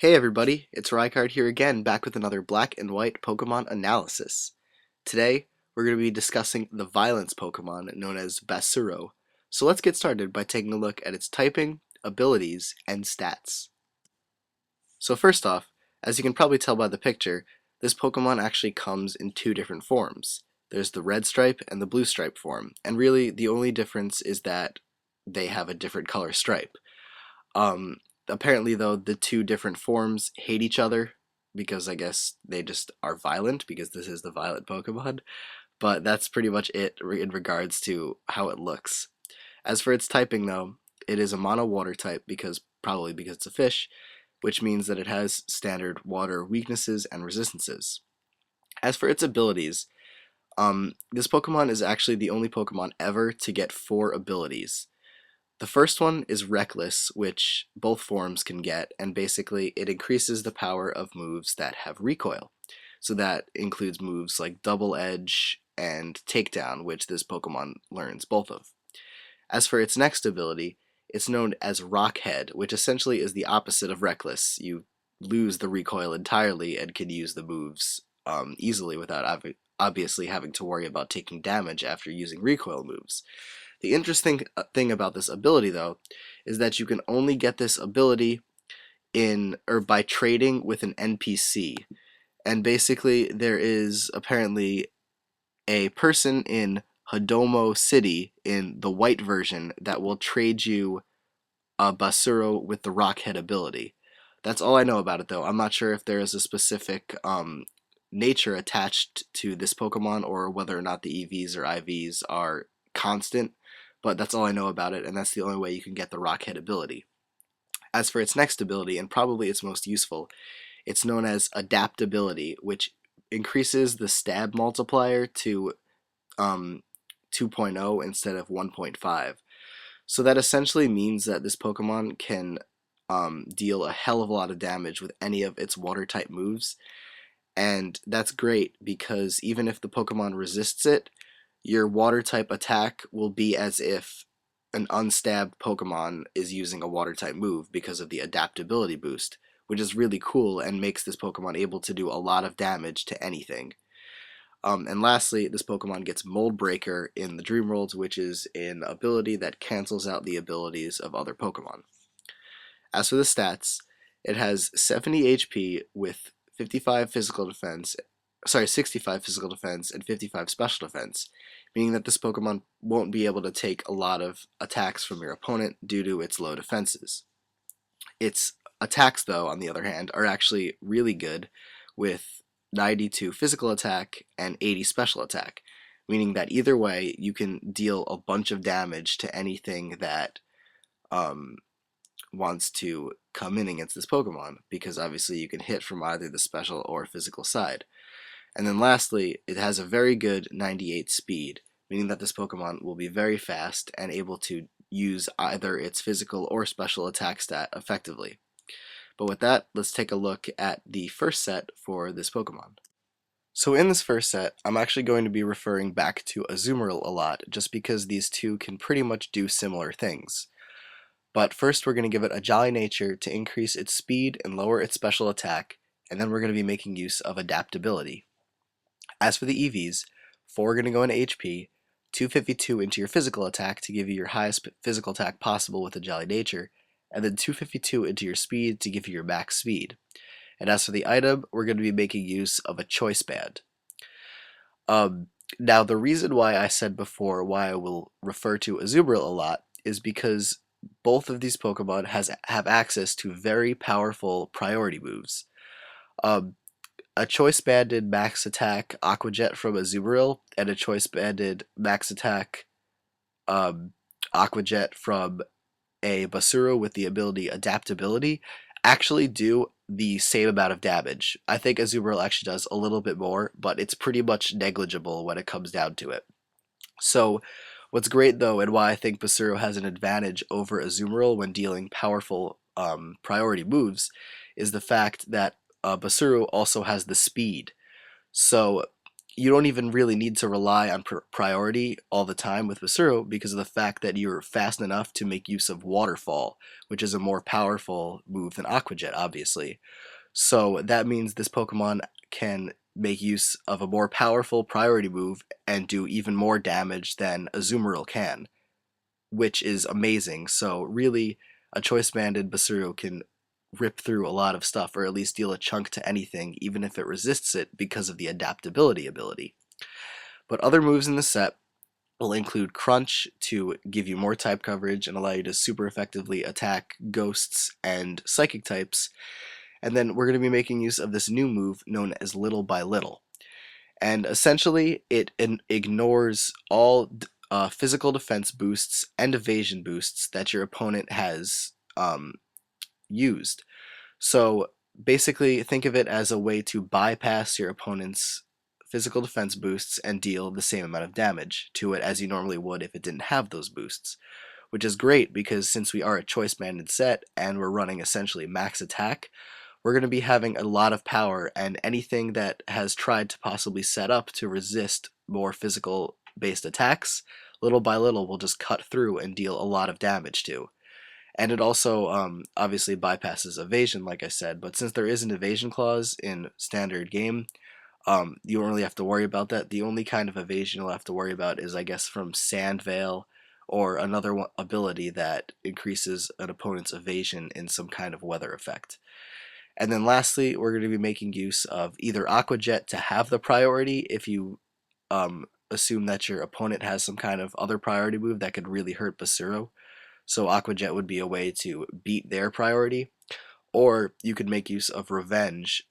Hey everybody, it's Rykard here again, back with another black and white Pokemon analysis. Today, we're going to be discussing the Violence Pokemon known as Basuro. So let's get started by taking a look at its typing, abilities, and stats. So first off, as you can probably tell by the picture, this Pokemon actually comes in two different forms. There's the red stripe and the blue stripe form, and really the only difference is that they have a different color stripe. Apparently, though, the two different forms hate each other because I guess they just are violent because this is the violent Pokemon. But that's pretty much it in regards to how it looks. As for its typing, though, it is a mono water type probably because it's a fish, which means that it has standard water weaknesses and resistances. As for its abilities, this Pokemon is actually the only Pokemon ever to get 4 abilities. The first one is Reckless, which both forms can get, and basically it increases the power of moves that have recoil. So that includes moves like Double Edge and Takedown, which this Pokemon learns both of. As for its next ability, it's known as Rockhead, which essentially is the opposite of Reckless. You lose the recoil entirely and can use the moves easily without obviously having to worry about taking damage after using recoil moves. The interesting thing about this ability, though, is that you can only get this ability by trading with an NPC. And basically, there is apparently a person in Hadomo City in the white version that will trade you a Basuro with the Rockhead ability. That's all I know about it, though. I'm not sure if there is a specific nature attached to this Pokemon or whether or not the EVs or IVs are constant, but that's all I know about it, and that's the only way you can get the Rockhead ability. As for its next ability, and probably its most useful, it's known as Adaptability, which increases the stab multiplier to 2.0 instead of 1.5. So that essentially means that this Pokemon can deal a hell of a lot of damage with any of its water-type moves, and that's great because even if the Pokemon resists it, your water-type attack will be as if an unstabbed Pokemon is using a water-type move because of the adaptability boost, which is really cool and makes this Pokemon able to do a lot of damage to anything. And lastly, this Pokemon gets Mold Breaker in the Dream Worlds, which is an ability that cancels out the abilities of other Pokemon. As for the stats, it has 70 HP with 65 physical defense, 65 physical defense and 55 special defense, meaning that this Pokemon won't be able to take a lot of attacks from your opponent due to its low defenses. Its attacks, though, on the other hand, are actually really good with 92 physical attack and 80 special attack, meaning that either way you can deal a bunch of damage to anything that wants to come in against this Pokemon, because obviously you can hit from either the special or physical side. And then lastly, it has a very good 98 speed, meaning that this Pokemon will be very fast and able to use either its physical or special attack stat effectively. But with that, let's take a look at the first set for this Pokemon. So in this first set, I'm actually going to be referring back to Azumarill a lot, just because these two can pretty much do similar things. But first we're going to give it a Jolly Nature to increase its speed and lower its special attack, and then we're going to be making use of Adaptability. As for the EVs, 4 are going to go into HP, 252 into your physical attack to give you your highest physical attack possible with a Jolly Nature, and then 252 into your speed to give you your max speed. And as for the item, we're going to be making use of a Choice Band. Now, the reason why I said before why I will refer to Azumarill a lot is because both of these Pokemon have access to very powerful priority moves. A Choice Banded Max Attack Aqua Jet from Azumarill and a Choice Banded Max Attack Aqua Jet from a Basuro with the ability Adaptability actually do the same amount of damage. I think Azumarill actually does a little bit more, but it's pretty much negligible when it comes down to it. So what's great, though, and why I think Basuro has an advantage over Azumarill when dealing powerful priority moves, is the fact that Basuro also has the speed. So you don't even really need to rely on priority all the time with Basuro because of the fact that you're fast enough to make use of Waterfall, which is a more powerful move than Aqua Jet, obviously. So that means this Pokemon can make use of a more powerful priority move and do even more damage than Azumarill can, which is amazing. So really, a choice banded Basuro can rip through a lot of stuff, or at least deal a chunk to anything, even if it resists it because of the adaptability ability. But other moves in the set will include Crunch to give you more type coverage and allow you to super effectively attack ghosts and psychic types. And then we're going to be making use of this new move known as Little by Little. And essentially, it ignores all physical defense boosts and evasion boosts that your opponent has used. So basically, think of it as a way to bypass your opponent's physical defense boosts and deal the same amount of damage to it as you normally would if it didn't have those boosts. Which is great because since we are a choice banded set and we're running essentially max attack, we're going to be having a lot of power, and anything that has tried to possibly set up to resist more physical based attacks, little by little will just cut through and deal a lot of damage to. And it also obviously bypasses evasion, like I said, but since there is an evasion clause in standard game, you don't really have to worry about that. The only kind of evasion you'll have to worry about is, I guess, from Sand Veil or another ability that increases an opponent's evasion in some kind of weather effect. And then lastly, we're going to be making use of either Aqua Jet to have the priority if you assume that your opponent has some kind of other priority move that could really hurt Basuro. So Aqua Jet would be a way to beat their priority. Or you could make use of Revenge,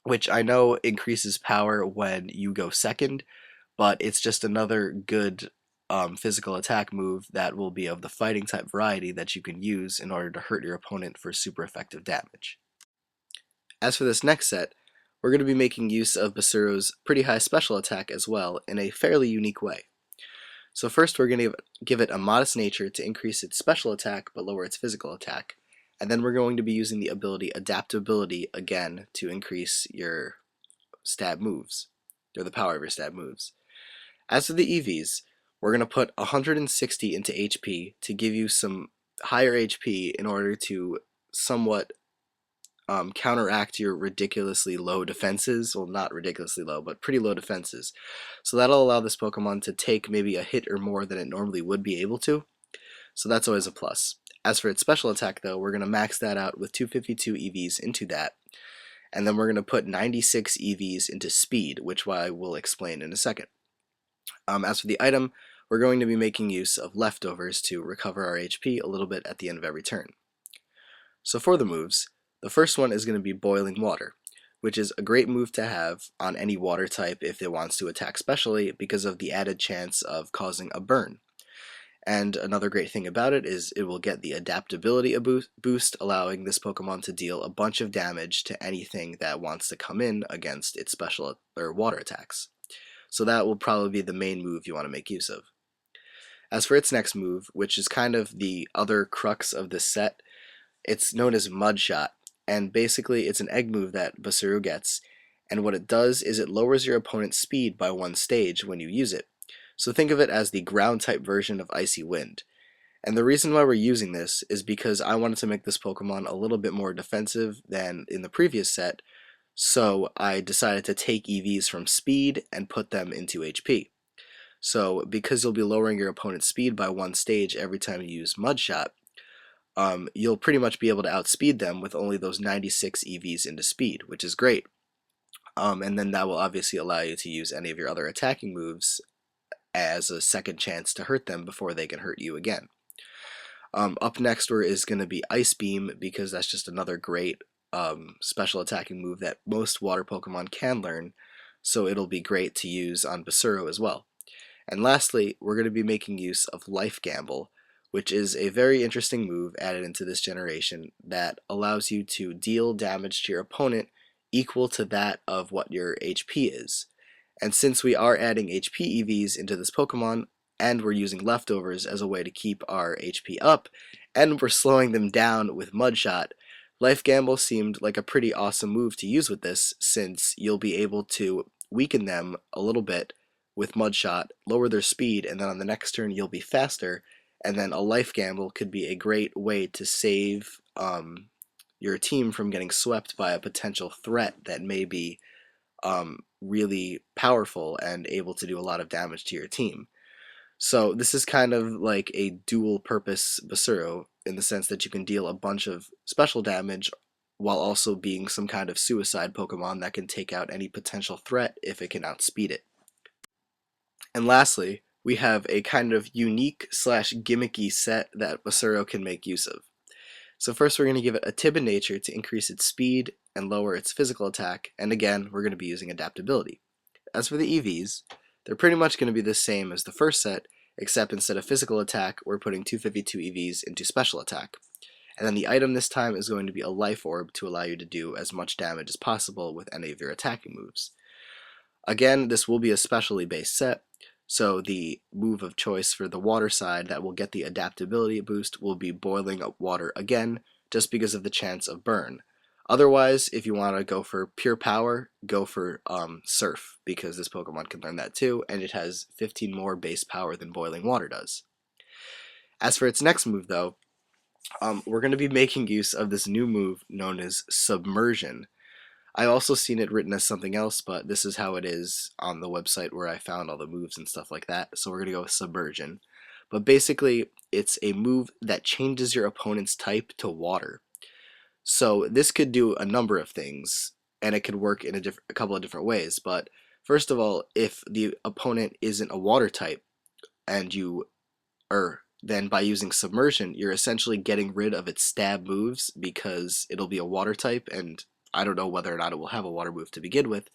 which I know increases power when you go second, but it's just another good physical attack move that will be of the fighting type variety that you can use in order to hurt your opponent for super effective damage. As for this next set, we're going to be making use of Basuro's pretty high special attack as well in a fairly unique way. So first we're going to give it a modest nature to increase its special attack but lower its physical attack. And then we're going to be using the ability Adaptability again to increase your stab moves, or the power of your stab moves. As for the EVs, we're going to put 160 into HP to give you some higher HP in order to somewhat counteract your ridiculously low defenses. Well, not ridiculously low, but pretty low defenses. So that'll allow this Pokemon to take maybe a hit or more than it normally would be able to. So that's always a plus. As for its special attack, though, we're going to max that out with 252 EVs into that. And then we're going to put 96 EVs into speed, which I will explain in a second. As for the item, we're going to be making use of leftovers to recover our HP a little bit at the end of every turn. So for the moves, the first one is going to be Boiling Water, which is a great move to have on any water type if it wants to attack specially because of the added chance of causing a burn. And another great thing about it is it will get the adaptability boost, allowing this Pokemon to deal a bunch of damage to anything that wants to come in against its special or water attacks. So that will probably be the main move you want to make use of. As for its next move, which is kind of the other crux of this set, it's known as Mud Shot, and basically it's an egg move that Basuro gets, and what it does is it lowers your opponent's speed by 1 stage when you use it. So think of it as the ground type version of Icy Wind. And the reason why we're using this is because I wanted to make this Pokemon a little bit more defensive than in the previous set, so I decided to take EVs from speed and put them into HP. So because you'll be lowering your opponent's speed by 1 stage every time you use Mud Shot, you'll pretty much be able to outspeed them with only those 96 EVs into speed, which is great. And then that will obviously allow you to use any of your other attacking moves as a second chance to hurt them before they can hurt you again. Up next is going to be Ice Beam, because that's just another great special attacking move that most water Pokemon can learn, so it'll be great to use on Basuro as well. And lastly, we're going to be making use of Life Gamble, which is a very interesting move added into this generation that allows you to deal damage to your opponent equal to that of what your HP is. And since we are adding HP EVs into this Pokemon, and we're using leftovers as a way to keep our HP up, and we're slowing them down with Mud Shot, Life Gamble seemed like a pretty awesome move to use with this, since you'll be able to weaken them a little bit with Mudshot, lower their speed, and then on the next turn you'll be faster, and then a life gamble could be a great way to save your team from getting swept by a potential threat that may be really powerful and able to do a lot of damage to your team. So this is kind of like a dual purpose Basuro in the sense that you can deal a bunch of special damage while also being some kind of suicide Pokemon that can take out any potential threat if it can outspeed it. And lastly, we have a kind of unique slash gimmicky set that Basuro can make use of. So first we're going to give it a Timid Nature to increase its speed and lower its physical attack, and again we're going to be using adaptability. As for the EVs, they're pretty much going to be the same as the first set, except instead of physical attack, we're putting 252 EVs into special attack. And then the item this time is going to be a Life Orb to allow you to do as much damage as possible with any of your attacking moves. Again, this will be a specially based set, so the move of choice for the water side that will get the adaptability boost will be Boiling Water again, just because of the chance of burn. Otherwise, if you want to go for pure power, go for Surf, because this Pokemon can learn that too, and it has 15 more base power than Boiling Water does. As for its next move though, we're going to be making use of this new move known as Submersion. I've also seen it written as something else, but this is how it is on the website where I found all the moves and stuff like that, so we're going to go with Submersion. But basically, it's a move that changes your opponent's type to water. So this could do a number of things, and it could work in a couple of different ways, but first of all, if the opponent isn't a water type, and then by using Submersion, you're essentially getting rid of its stab moves because it'll be a water type, and I don't know whether or not it will have a water move to begin with,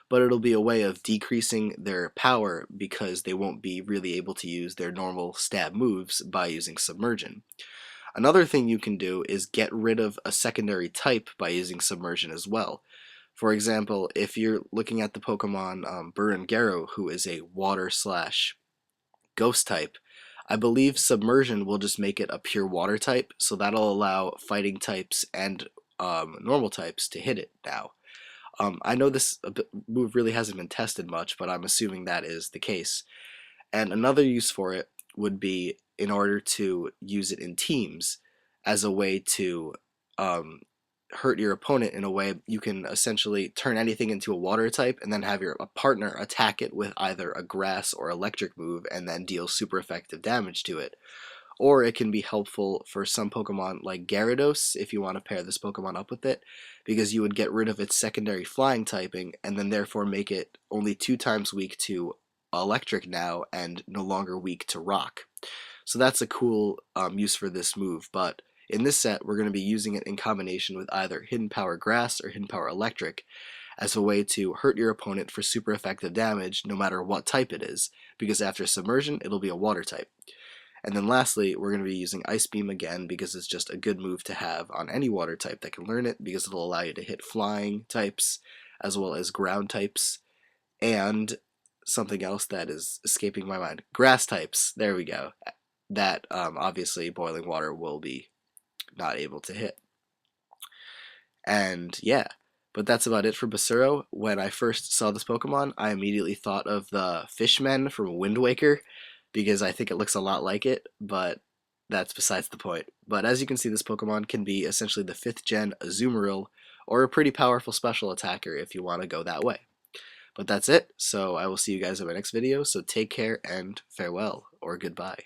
but it'll be a way of decreasing their power because they won't be really able to use their normal stab moves by using Submersion. Another thing you can do is get rid of a secondary type by using Submersion as well. For example, if you're looking at the Pokemon Burangaro, who is a water slash ghost type, I believe Submersion will just make it a pure water type, so that'll allow fighting types and normal types to hit it now. I know this move really hasn't been tested much, but I'm assuming that is the case. And another use for it would be in order to use it in teams as a way to hurt your opponent in a way you can essentially turn anything into a water type and then have your partner attack it with either a grass or electric move and then deal super effective damage to it. Or it can be helpful for some Pokemon like Gyarados if you want to pair this Pokemon up with it, because you would get rid of its secondary flying typing and then therefore make it only 2 times weak to electric now and no longer weak to rock. So that's a cool use for this move, but in this set we're going to be using it in combination with either Hidden Power Grass or Hidden Power Electric as a way to hurt your opponent for super effective damage no matter what type it is, because after Submersion it'll be a water type. And then lastly, we're going to be using Ice Beam again because it's just a good move to have on any water type that can learn it, because it'll allow you to hit flying types as well as ground types and something else that is escaping my mind. Grass types, there we go. That obviously Boiling Water will be not able to hit. And yeah, but that's about it for Basuro. When I first saw this Pokemon, I immediately thought of the Fishmen from Wind Waker, because I think it looks a lot like it, but that's besides the point. But as you can see, this Pokemon can be essentially the 5th gen Azumarill, or a pretty powerful special attacker if you want to go that way. But that's it, so I will see you guys in my next video, so take care and farewell, or goodbye.